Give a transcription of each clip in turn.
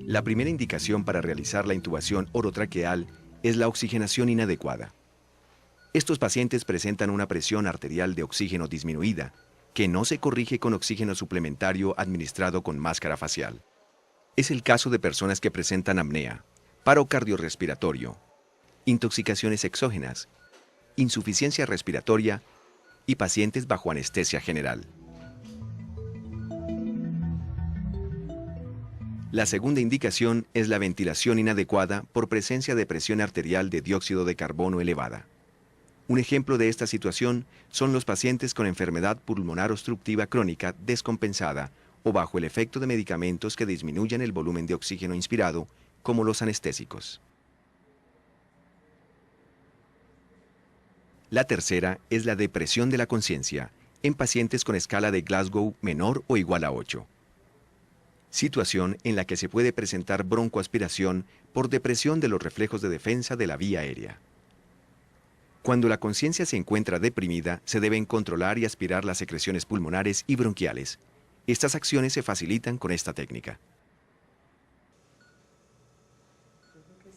La primera indicación para realizar la intubación orotraqueal es la oxigenación inadecuada. Estos pacientes presentan una presión arterial de oxígeno disminuida, que no se corrige con oxígeno suplementario administrado con máscara facial. Es el caso de personas que presentan apnea, paro cardiorrespiratorio, intoxicaciones exógenas, insuficiencia respiratoria y pacientes bajo anestesia general. La segunda indicación es la ventilación inadecuada por presencia de presión arterial de dióxido de carbono elevada. Un ejemplo de esta situación son los pacientes con enfermedad pulmonar obstructiva crónica descompensada o bajo el efecto de medicamentos que disminuyan el volumen de oxígeno inspirado, como los anestésicos. La tercera es la depresión de la conciencia en pacientes con escala de Glasgow menor o igual a 8. Situación en la que se puede presentar broncoaspiración por depresión de los reflejos de defensa de la vía aérea. Cuando la conciencia se encuentra deprimida, se deben controlar y aspirar las secreciones pulmonares y bronquiales. Estas acciones se facilitan con esta técnica.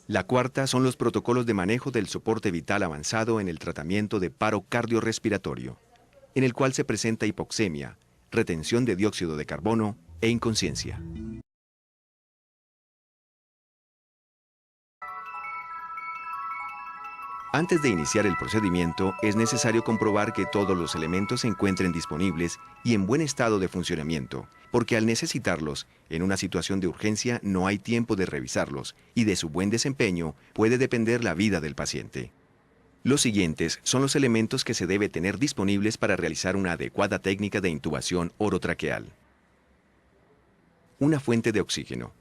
La cuarta son los protocolos de manejo del soporte vital avanzado en el tratamiento de paro cardiorrespiratorio, en el cual se presenta hipoxemia, retención de dióxido de carbono e inconsciencia. Antes de iniciar el procedimiento, es necesario comprobar que todos los elementos se encuentren disponibles y en buen estado de funcionamiento, porque al necesitarlos, en una situación de urgencia no hay tiempo de revisarlos y de su buen desempeño puede depender la vida del paciente. Los siguientes son los elementos que se debe tener disponibles para realizar una adecuada técnica de intubación orotraqueal. Una fuente de oxígeno.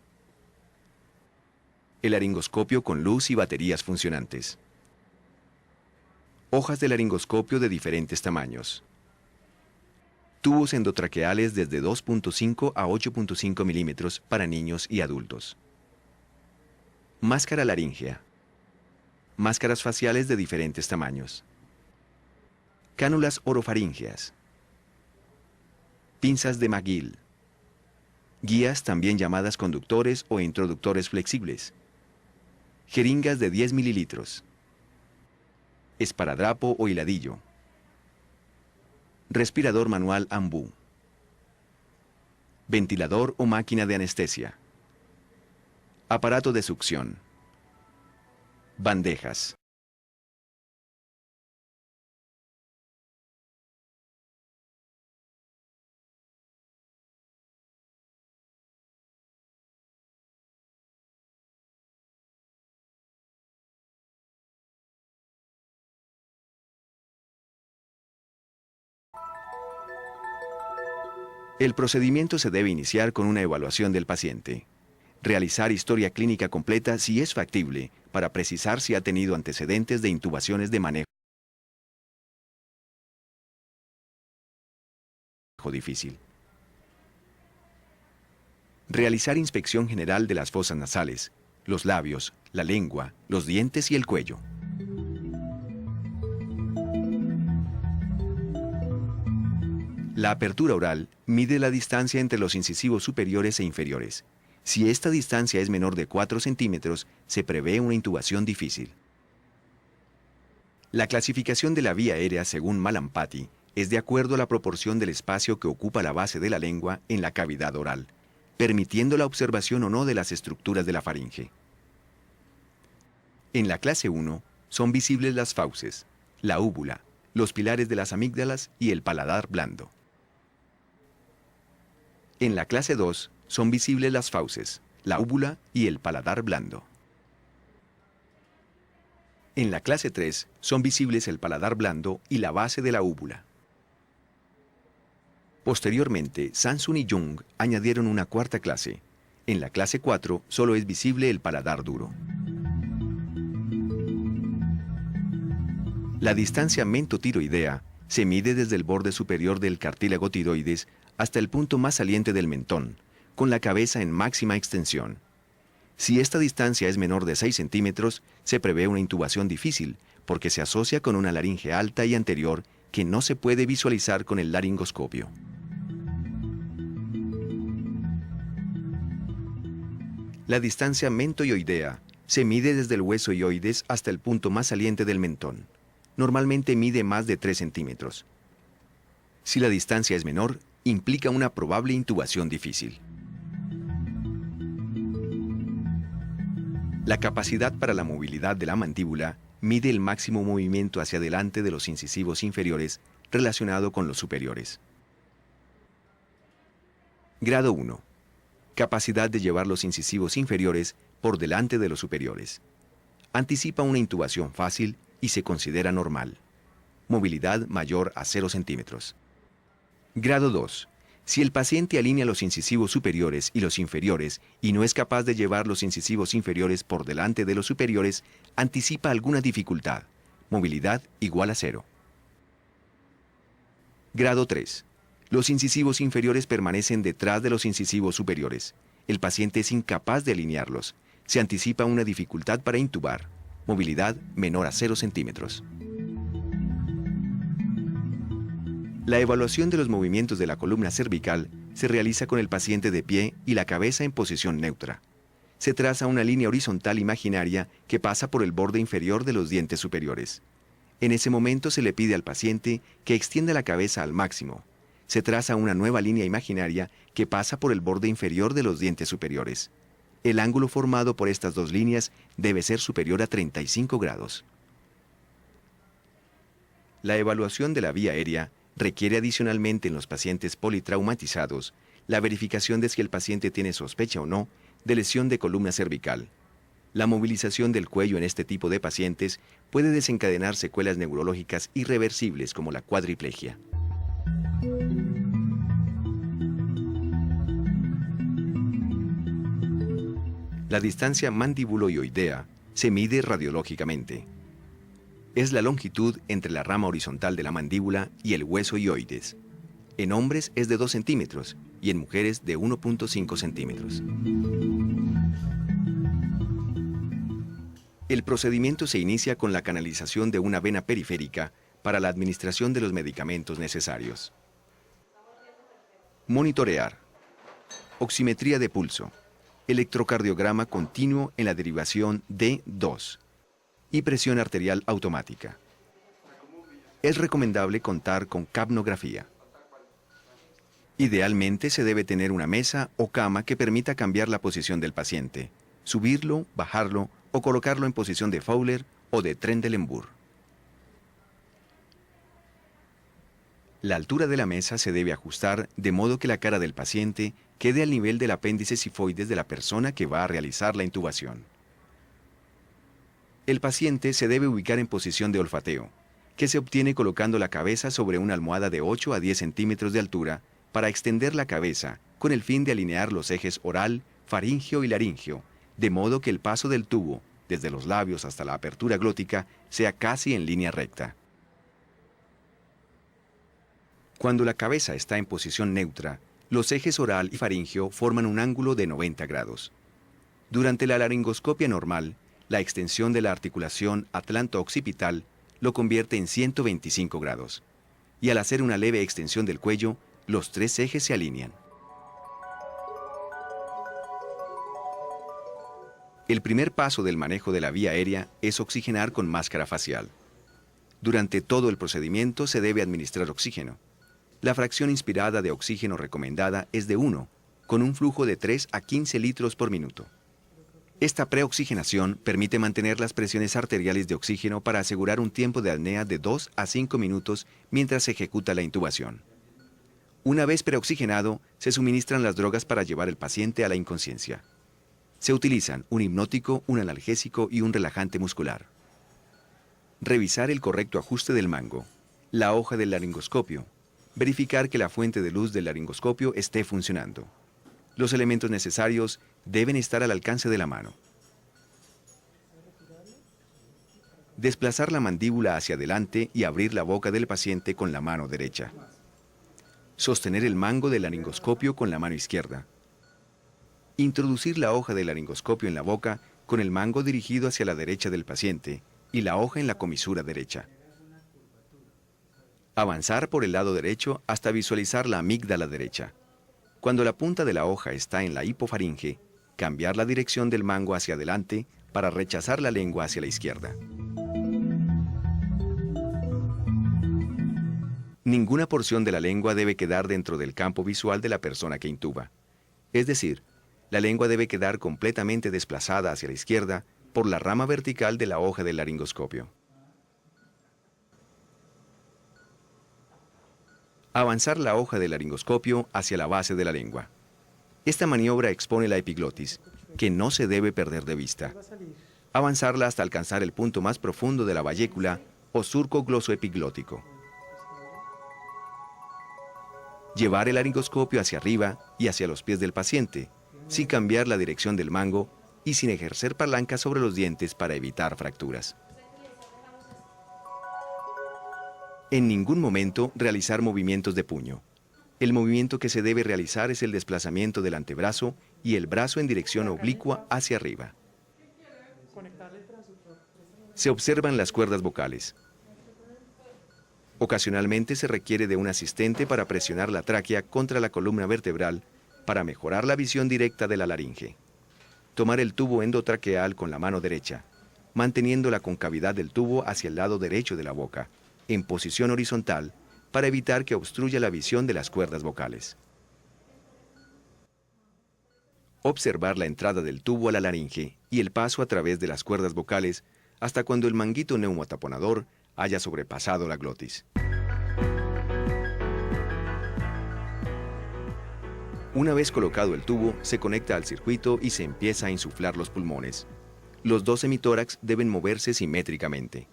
El laringoscopio con luz y baterías funcionantes. Hojas de laringoscopio de diferentes tamaños. Tubos endotraqueales desde 2.5 a 8.5 milímetros para niños y adultos. Máscara laríngea. Máscaras faciales de diferentes tamaños. Cánulas orofaríngeas. Pinzas de McGill. Guías también llamadas conductores o introductores flexibles. Jeringas de 10 mililitros. Esparadrapo o hiladillo. Respirador manual Ambu. Ventilador o máquina de anestesia. Aparato de succión. Bandejas. El procedimiento se debe iniciar con una evaluación del paciente. Realizar historia clínica completa si es factible, para precisar si ha tenido antecedentes de intubaciones de manejo difícil. Realizar inspección general de las fosas nasales, los labios, la lengua, los dientes y el cuello. La apertura oral mide la distancia entre los incisivos superiores e inferiores. Si esta distancia es menor de 4 centímetros, se prevé una intubación difícil. La clasificación de la vía aérea según Malampati es de acuerdo a la proporción del espacio que ocupa la base de la lengua en la cavidad oral, permitiendo la observación o no de las estructuras de la faringe. En la clase 1 son visibles las fauces, la úvula, los pilares de las amígdalas y el paladar blando. En la clase 2 son visibles las fauces, la úvula y el paladar blando. En la clase 3 son visibles el paladar blando y la base de la úvula. Posteriormente, Samson y Jung añadieron una cuarta clase. En la clase 4 solo es visible el paladar duro. La distancia mentotiroidea se mide desde el borde superior del cartílago tiroides hasta el punto más saliente del mentón, con la cabeza en máxima extensión. Si esta distancia es menor de 6 centímetros, se prevé una intubación difícil, porque se asocia con una laringe alta y anterior que no se puede visualizar con el laringoscopio. La distancia mento-ioidea se mide desde el hueso ioides hasta el punto más saliente del mentón. Normalmente mide más de 3 centímetros. Si la distancia es menor, implica una probable intubación difícil. La capacidad para la movilidad de la mandíbula mide el máximo movimiento hacia adelante de los incisivos inferiores relacionado con los superiores. Grado 1. Capacidad de llevar los incisivos inferiores por delante de los superiores. Anticipa una intubación fácil y se considera normal. Movilidad mayor a 0 centímetros. Grado 2. Si el paciente alinea los incisivos superiores y los inferiores y no es capaz de llevar los incisivos inferiores por delante de los superiores, anticipa alguna dificultad. Movilidad igual a 0. Grado 3. Los incisivos inferiores permanecen detrás de los incisivos superiores. El paciente es incapaz de alinearlos. Se anticipa una dificultad para intubar. Movilidad menor a 0 centímetros. La evaluación de los movimientos de la columna cervical se realiza con el paciente de pie y la cabeza en posición neutra. Se traza una línea horizontal imaginaria que pasa por el borde inferior de los dientes superiores. En ese momento se le pide al paciente que extienda la cabeza al máximo. Se traza una nueva línea imaginaria que pasa por el borde inferior de los dientes superiores. El ángulo formado por estas dos líneas debe ser superior a 35 grados. La evaluación de la vía aérea requiere adicionalmente en los pacientes politraumatizados la verificación de si el paciente tiene sospecha o no de lesión de columna cervical. La movilización del cuello en este tipo de pacientes puede desencadenar secuelas neurológicas irreversibles como la cuadriplegia. La distancia mandibulo-ioidea se mide radiológicamente. Es la longitud entre la rama horizontal de la mandíbula y el hueso ioides. En hombres es de 2 centímetros y en mujeres de 1.5 centímetros. El procedimiento se inicia con la canalización de una vena periférica para la administración de los medicamentos necesarios. Monitorear. Oximetría de pulso. Electrocardiograma continuo en la derivación D2 y presión arterial automática. Es recomendable contar con capnografía. Idealmente se debe tener una mesa o cama que permita cambiar la posición del paciente, subirlo, bajarlo o colocarlo en posición de Fowler o de Trendelenburg. La altura de la mesa se debe ajustar de modo que la cara del paciente quede al nivel del apéndice sifoides de la persona que va a realizar la intubación. El paciente se debe ubicar en posición de olfateo, que se obtiene colocando la cabeza sobre una almohada de 8 a 10 centímetros de altura para extender la cabeza con el fin de alinear los ejes oral, faríngeo y laríngeo, de modo que el paso del tubo, desde los labios hasta la apertura glótica, sea casi en línea recta. Cuando la cabeza está en posición neutra, los ejes oral y faríngeo forman un ángulo de 90 grados. Durante la laringoscopia normal, la extensión de la articulación atlanto-occipital lo convierte en 125 grados. Y al hacer una leve extensión del cuello, los 3 ejes se alinean. El primer paso del manejo de la vía aérea es oxigenar con máscara facial. Durante todo el procedimiento se debe administrar oxígeno. La fracción inspirada de oxígeno recomendada es de 1, con un flujo de 3 a 15 litros por minuto. Esta preoxigenación permite mantener las presiones arteriales de oxígeno para asegurar un tiempo de apnea de 2 a 5 minutos mientras se ejecuta la intubación. Una vez preoxigenado, se suministran las drogas para llevar al paciente a la inconsciencia. Se utilizan un hipnótico, un analgésico y un relajante muscular. Revisar el correcto ajuste del mango, la hoja del laringoscopio, verificar que la fuente de luz del laringoscopio esté funcionando. Los elementos necesarios deben estar al alcance de la mano. Desplazar la mandíbula hacia adelante y abrir la boca del paciente con la mano derecha. Sostener el mango del laringoscopio con la mano izquierda. Introducir la hoja del laringoscopio en la boca con el mango dirigido hacia la derecha del paciente y la hoja en la comisura derecha. Avanzar por el lado derecho hasta visualizar la amígdala derecha. Cuando la punta de la hoja está en la hipofaringe, cambiar la dirección del mango hacia adelante para rechazar la lengua hacia la izquierda. Ninguna porción de la lengua debe quedar dentro del campo visual de la persona que intuba. Es decir, la lengua debe quedar completamente desplazada hacia la izquierda por la rama vertical de la hoja del laringoscopio. Avanzar la hoja del laringoscopio hacia la base de la lengua. Esta maniobra expone la epiglotis, que no se debe perder de vista. Avanzarla hasta alcanzar el punto más profundo de la bayécula o surco glosoepiglótico. Llevar el laringoscopio hacia arriba y hacia los pies del paciente, sin cambiar la dirección del mango y sin ejercer palanca sobre los dientes para evitar fracturas. En ningún momento realizar movimientos de puño. El movimiento que se debe realizar es el desplazamiento del antebrazo y el brazo en dirección oblicua hacia arriba. Se observan las cuerdas vocales. Ocasionalmente se requiere de un asistente para presionar la tráquea contra la columna vertebral para mejorar la visión directa de la laringe. Tomar el tubo endotraqueal con la mano derecha, manteniendo la concavidad del tubo hacia el lado derecho de la boca, en posición horizontal, para evitar que obstruya la visión de las cuerdas vocales. Observar la entrada del tubo a la laringe y el paso a través de las cuerdas vocales hasta cuando el manguito neumotaponador haya sobrepasado la glotis. Una vez colocado el tubo, se conecta al circuito y se empieza a insuflar los pulmones. Los dos hemitórax deben moverse simétricamente.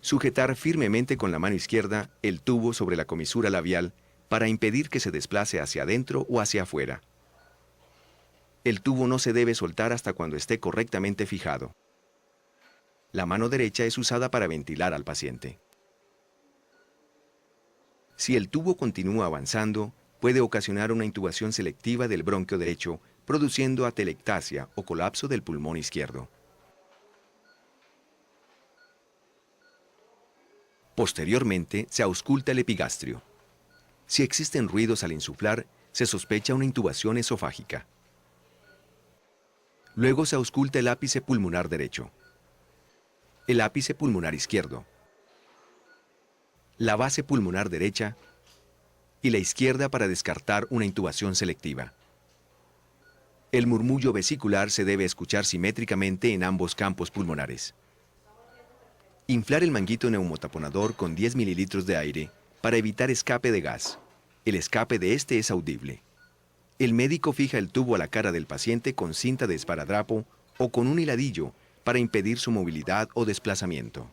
Sujetar firmemente con la mano izquierda el tubo sobre la comisura labial para impedir que se desplace hacia adentro o hacia afuera. El tubo no se debe soltar hasta cuando esté correctamente fijado. La mano derecha es usada para ventilar al paciente. Si el tubo continúa avanzando, puede ocasionar una intubación selectiva del bronquio derecho, produciendo atelectasia o colapso del pulmón izquierdo. Posteriormente, se ausculta el epigastrio. Si existen ruidos al insuflar, se sospecha una intubación esofágica. Luego se ausculta el ápice pulmonar derecho, el ápice pulmonar izquierdo, la base pulmonar derecha y la izquierda para descartar una intubación selectiva. El murmullo vesicular se debe escuchar simétricamente en ambos campos pulmonares. Inflar el manguito neumotaponador con 10 mililitros de aire para evitar escape de gas. El escape de este es audible. El médico fija el tubo a la cara del paciente con cinta de esparadrapo o con un hiladillo para impedir su movilidad o desplazamiento.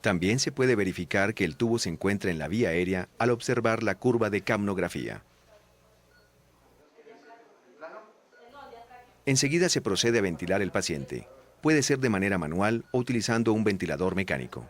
También se puede verificar que el tubo se encuentra en la vía aérea al observar la curva de capnografía. Enseguida se procede a ventilar el paciente. Puede ser de manera manual o utilizando un ventilador mecánico.